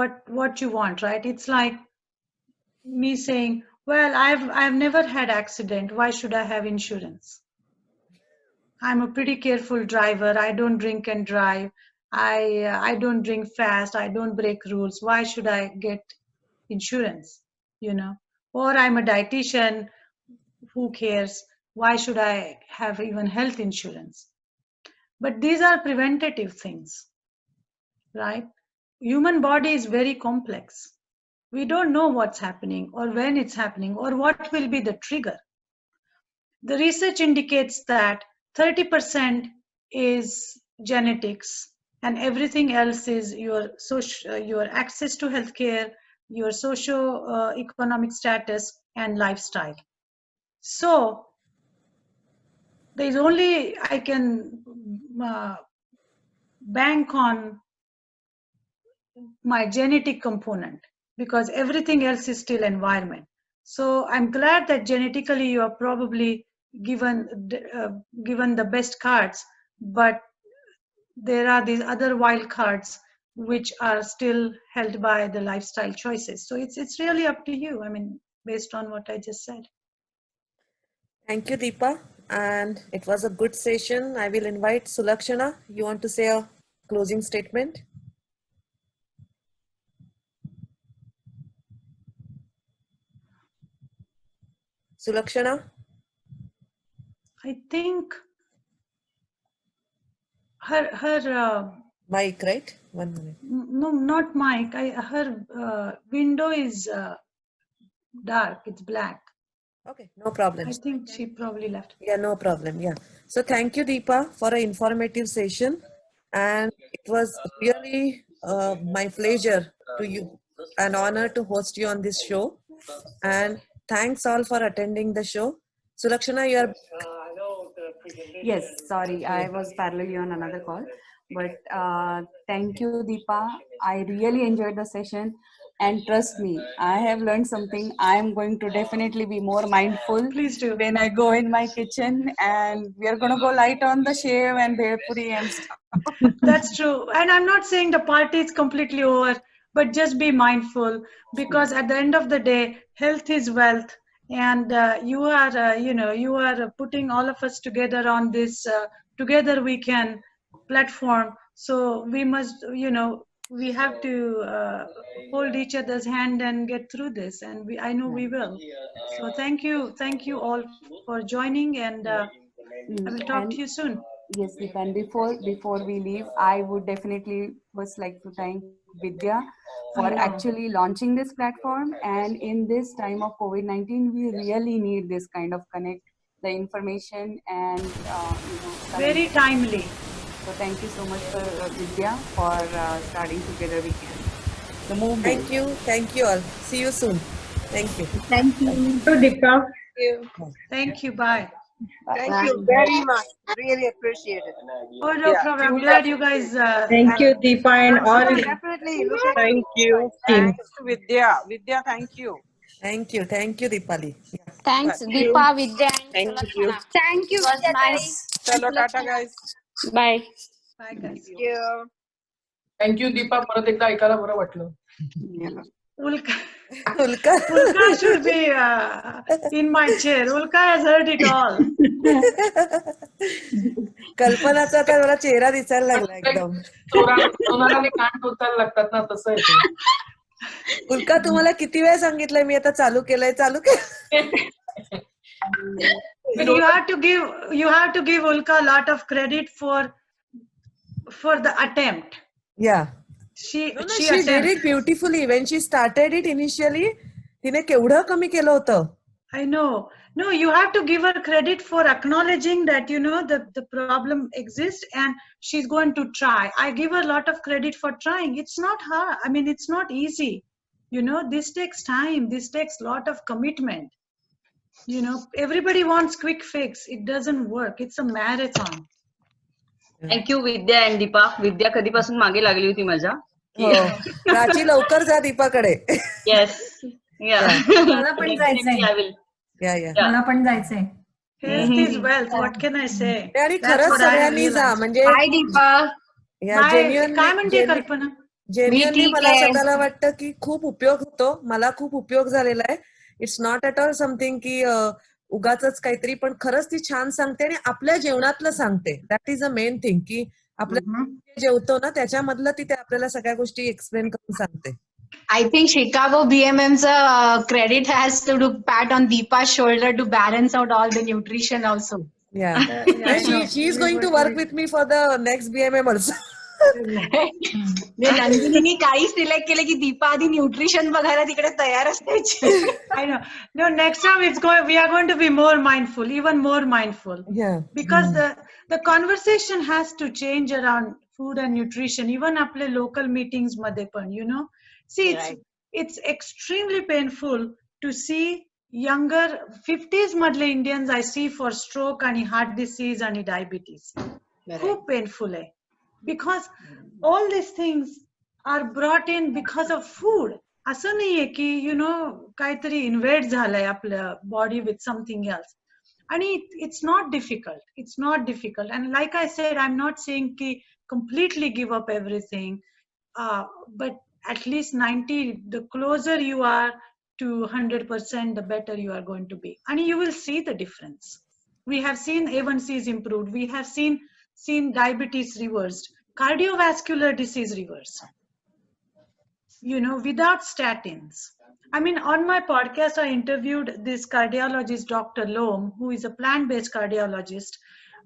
but what you want, right? It's like me saying, well, I've never had accident. Why should I have insurance? I'm a pretty careful driver. I don't drink and drive. I don't drink fast. I don't break rules. Why should I get insurance? You know, or I'm a dietitian. Who cares? Why should I have even health insurance? But these are preventative things, right? Human body is very complex. We don't know what's happening or when it's happening or what will be the trigger. The research indicates that 30% is genetics and everything else is your social, your access to healthcare, your socio-economic status and lifestyle. So there's only I can bank on my genetic component because everything else is still environment. So I'm glad that genetically you are probably given the best cards, but there are these other wild cards which are still held by the lifestyle choices. So it's really up to you. I mean, based on what I just said. Thank you, Deepa. And it was a good session. I will invite Sulakshana. You want to say a closing statement? Sulakshana? I think her mic, right? 1 minute. No, not mic. Her window is dark. It's black. Okay, no problem. I think she probably left. Yeah, no problem. Yeah. So thank you, Deepa, for an informative session. And it was really my pleasure to you, an honor to host you on this show. And thanks all for attending the show. Sulakshana, you are... Yes, sorry, I was parallelly on another call. But thank you, Deepa. I really enjoyed the session. And trust me, I have learned something. I'm going to definitely be more mindful. Please do. When I go in my kitchen, and we are going to go light on the shave and bhel puri and stuff. That's true. And I'm not saying the party is completely over, but just be mindful because at the end of the day, health is wealth. And you are putting all of us together on this, together we can platform. So we must, we have to hold each other's hand and get through this. And I know we will. So thank you all for joining, and I will talk to you soon. Yes, Deepa. And before we leave, I would definitely first like to thank Vidya for actually launching this platform. And in this time of COVID-19, we really need this kind of connect, the information and very timely. So thank you so much for Vidya for starting Together We Can. The movement. Thank you all. See you soon. Thank you. Thank you, Deepa. Thank you. Bye. Thank you very much. Really appreciate it. Oh, no problem. I'm glad you guys. Thank you, Deepa, and all. Definitely. Thank you. Thanks to Vidya. Vidya, thank you. Thank you, Deepali. Thanks, Deepa, Vidya, and Thank you. Thank you. It was nice. Chalo, tata, guys. Bye. Bye, guys. Thank you. Thank you, Deepa. परत एकदा ऐकायला बरं वाटलं. Ulka should be in my chair. Ulka has heard it all. कल्पनाचा तर मला चेहरा दिसायला लागला एकदम. सोनाराने कान टोचायला लागतात ना, तसं आहे. उल्का, तुम्हाला किती वेळ सांगितलंय मी आता चालू केलंय. You have to give Ulka a lot of credit for the attempt. Yeah. She did it beautifully. When she started it initially, तिने केवढं कमी केलं होतं. I know. No, you have to give her credit for acknowledging that, the problem exists and she's going to try. I give her a lot of credit for trying. It's not hard. I mean, it's not easy. This takes time. This takes a lot of commitment. Everybody wants quick fix. It doesn't work. It's a marathon. Thank you, Vidya and Deepa. Vidya कधीपासून मागे लागली होती माझ्या. प्राची लवकर जा दीपाकडे. Yes. Yeah. मला पण जायचंय. मला पण जायचंय. Health is wealth. What can I say? आणि खरंच सगळ्यांनी जा म्हणजे. Bye, Deepa. काय म्हणते कल्पना? जेन्युअनली ठीक मला आहे. स्वतःला वाटतं की खूप उपयोग होतो. मला खूप उपयोग झालेला आहे. It's not at all something की उगाच काहीतरी, पण खरंच ती छान सांगते आणि आपल्या जेवणातलं सांगते. That is a main thing की आपल्या जेवतो ना त्याच्यामधलं ती आपल्याला सगळ्या गोष्टी एक्सप्लेन करून सांगते. I think Chicago BMM's credit has to pat on Deepa's shoulder to balance out all the nutrition also. Yeah. She is going to work with me for the next BMM also. नंदिनीने काही select केलं की दीपा आधी nutrition बघायला तिकडे तयार असायची. I know. No, next time we are going to be more mindful, even more mindful. Yeah. Because the conversation has to change around food and nutrition, even आपले local meetings मध्ये पण, you know. See, it's extremely painful to see younger 50s madle Indians I see for stroke and heart disease and diabetes. खूप painful आहे. Because all these things are brought in because of food. असं नाहीये की you know काहीतरी इन्व्हेट झालंय आपल्या body with something else. आणि it's not difficult. It's not difficult. And like I said, I'm not saying ki completely give up everything. But at least 90, the closer you are to 100%, the better you are going to be. And you will see the difference. We have seen A1Cs improved. We have seen diabetes reversed, cardiovascular disease reversed, you know, without statins. I mean, on my podcast, I interviewed this cardiologist, Dr. Loam, who is a plant-based cardiologist.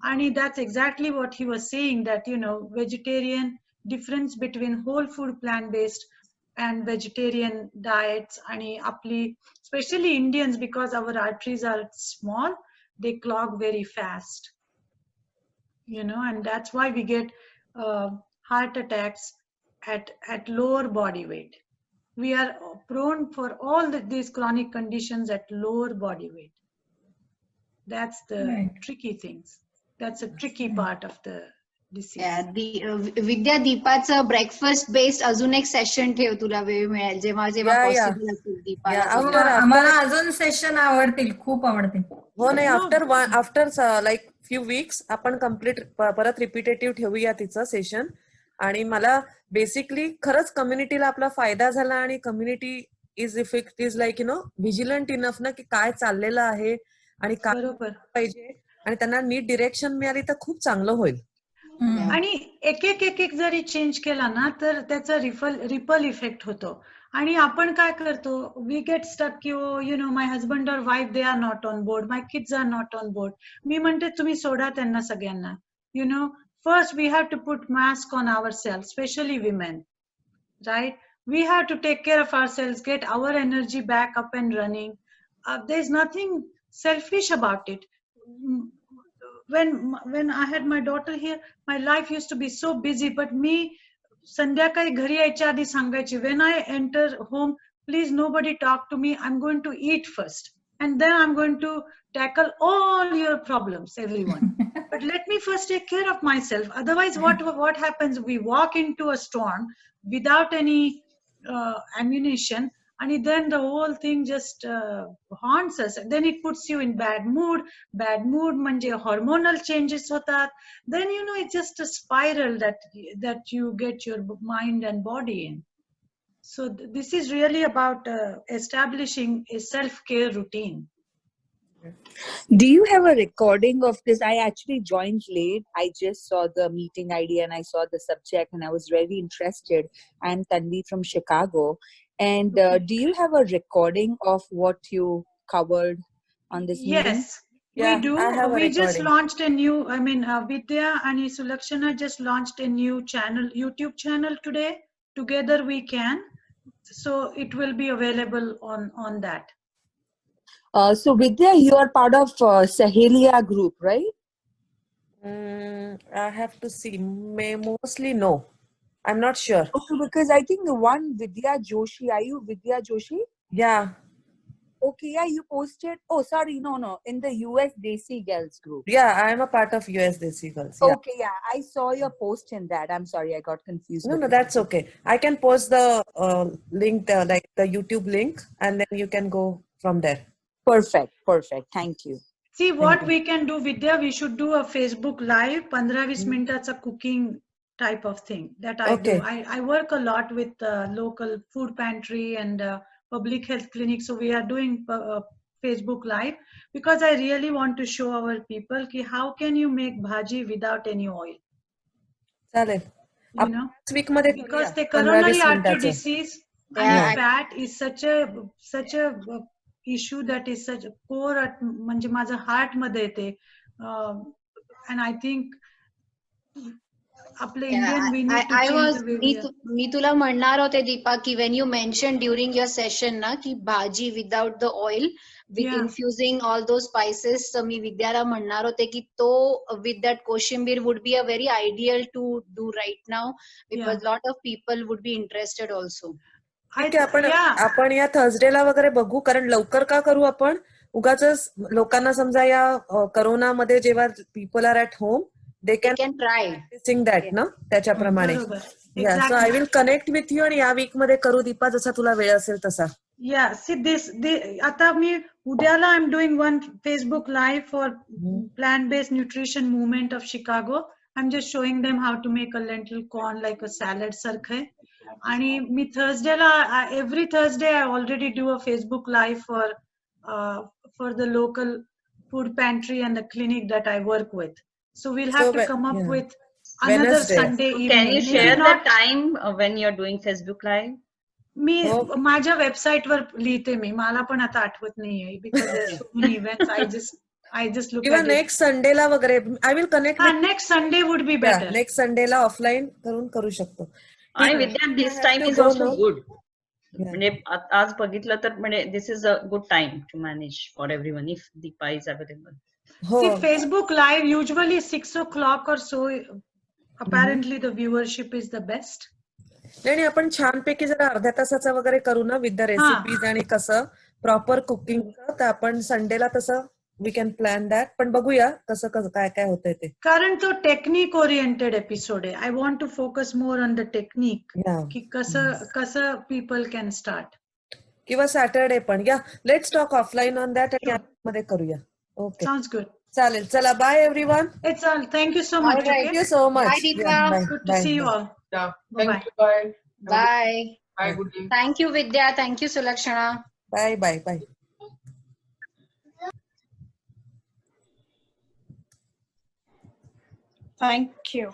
And that's exactly what he was saying, that, you know, vegetarian, difference between whole food plant-based and vegetarian diets. And especially Indians, because our arteries are small, they clog very fast. You know, and that's why we get heart attacks at lower body weight. We are prone for all these chronic conditions at lower body weight. That's the tricky things. That's a tricky part of the disease. Vidya दीपाचं breakfast based अजून एक session ठेव, तुला वेळ मिळेल जेव्हा possible असेल दीपाला. आम्हाला अजून सेशन आवडतील, खूप आवडतील. हो नाही, आफ्टर लाईक फ्यू वीक्स आपण कम्प्लीट परत रिपिटेटिव्ह ठेवूया तिचं सेशन. आणि मला बेसिकली खरंच कम्युनिटीला आपला फायदा झाला. आणि community is like you know vigilant enough ना की काय चाललेलं आहे आणि काय पाहिजे, आणि त्यांना नीट डिरेक्शन मिळाली तर खूप चांगलं होईल. आणि एक एक जरी चेंज केला ना तर त्याचा रिपल इफेक्ट होतो. आणि आपण काय करतो, वी गेट स्टक की यु नो माय हजबंड और wife they are not on board, my kids are not on board. मी म्हणते तुम्ही सोडा त्यांना सगळ्यांना. You know, first we have to put mask on ourselves, especially women, right? We have to take care of ourselves, get our energy back up and running. There's nothing selfish about it. When I had my daughter here, my life used to be so busy, but me संध्याकाळी घरी यायच्या आधी सांगायची, when I enter home, please nobody talk to me, I'm going to eat first and then I'm going to tackle all your problems, everyone. But let me first take care of myself. Otherwise, what happens? We walk into a storm without any ammunition, and then the whole thing just haunts us. Then it puts you in bad mood. Bad mood म्हणजे hormonal changes होतात. Then you know it's just a spiral that you get your mind and body in. So this is really about establishing a self-care routine. Do you have a recording of this? I actually joined late. I just saw the meeting ID and I saw the subject and I was very interested. I'm Tanvi from Chicago. And do you have a recording of what you covered on this meeting? Yes, we do. We just launched a new, Vidya and Sulakshana just launched a new channel, YouTube channel today. Together we can. So it will be available on that. So Vidya, you are part of Sahelia group, right? I have to see. Mostly no. I'm not sure. Okay, because I think the one Vidya Joshi, are you Vidya Joshi? Yeah. Okay, yeah, you posted. Oh, sorry, no. In the US Desi Girls group. Yeah, I'm a part of US Desi Girls. Yeah. Okay, yeah, I saw your post in that. I'm sorry, I got confused. No, that's okay. I can post the link, like the YouTube link, and then you can go from there. Perfect. Thank you. See what we can do, Vidya. We should do a Facebook live, 15-20 minutes cooking type of thing that I Okay. do. I work a lot with local food pantry and public health clinics. So we are doing Facebook Live because I really want to show our people ki how can you make bhaji without any oil. चालेल. You know, week मध्ये because the 15-20 coronary artery मिनिटाचं. disease Yeah, and fat is such a issue that is such a core at म्हणजे माझं heart मध्ये येते. And I think आपले Indian we need to I change was the way we are. मी तुला म्हणणार होते दीपा की when you mentioned during your session ना की भाजी without the oil with Yeah. infusing all those spices, तर मी विद्याला म्हणणार होते की तो with that koshimbir would be a very ideal to do right now because lot of people would be interested also. ठीक आहे, आपण या थर्सडेला वगैरे बघू, कारण लवकर का करू आपण, उगाच लोकांना समजा या करोनामध्ये जेव्हा people are at home they can try practicing that ना त्याच्याप्रमाणे. So I will connect with you आणि या वीक मध्ये करू दीपा, जसा तुला वेळ असेल तसा. Yeah, see this आता मी उद्याला I'm doing one Facebook live for plant-based nutrition movement of Chicago. I'm just showing them how to make a lentil corn like a salad सारखं. आणि मी थर्सडेला every Thursday I already do a Facebook live for the local food pantry and the clinic that I work with. So we'll have to come up with another Wednesday. Sunday evening. Can you share the time when you're doing Facebook Live? मी माझ्या website वर लिहिते मी, मला पण आता आठवत नाहीये because there are so many events. I just look किंवा at it. Next संडेला वगैरे I will connect. Next Sunday would be better. Next संडेला ऑफलाईन करू शकतो. आणि Vidya this time is also good. म्हणजे आज बघितलं तर म्हणजे this is a good time to manage for everyone if Deepa is available. See, Facebook Live usually 6 o'clock or so. Apparently the viewership is the best. नाही, आपण छानपैकी जरा अर्ध्या तासाचा वगैरे करू ना विथ द रेसिपीज आणि कसं प्रॉपर कुकिंग, तर आपण संडेला तसं वी कॅन प्लॅन दॅट. पण बघूया कसं काय काय होतंय ते, कारण तो टेक्निक ओरिएंटेड एपिसोड आहे. I want to focus more on the technique की कसं पीपल कॅन स्टार्ट. किंवा सॅटरडे पण. या let's talk offline on that आणि मध्ये करूया. Okay, sounds good. चालेल. चला, bye everyone. It's all. Thank you so much. Thank you so much. Bye, Deepa. Good to see you all. Thank you. Bye. Bye. Bye. Good day. Thank you Vidya. Thank you Sulakshana. Bye bye bye. Thank you.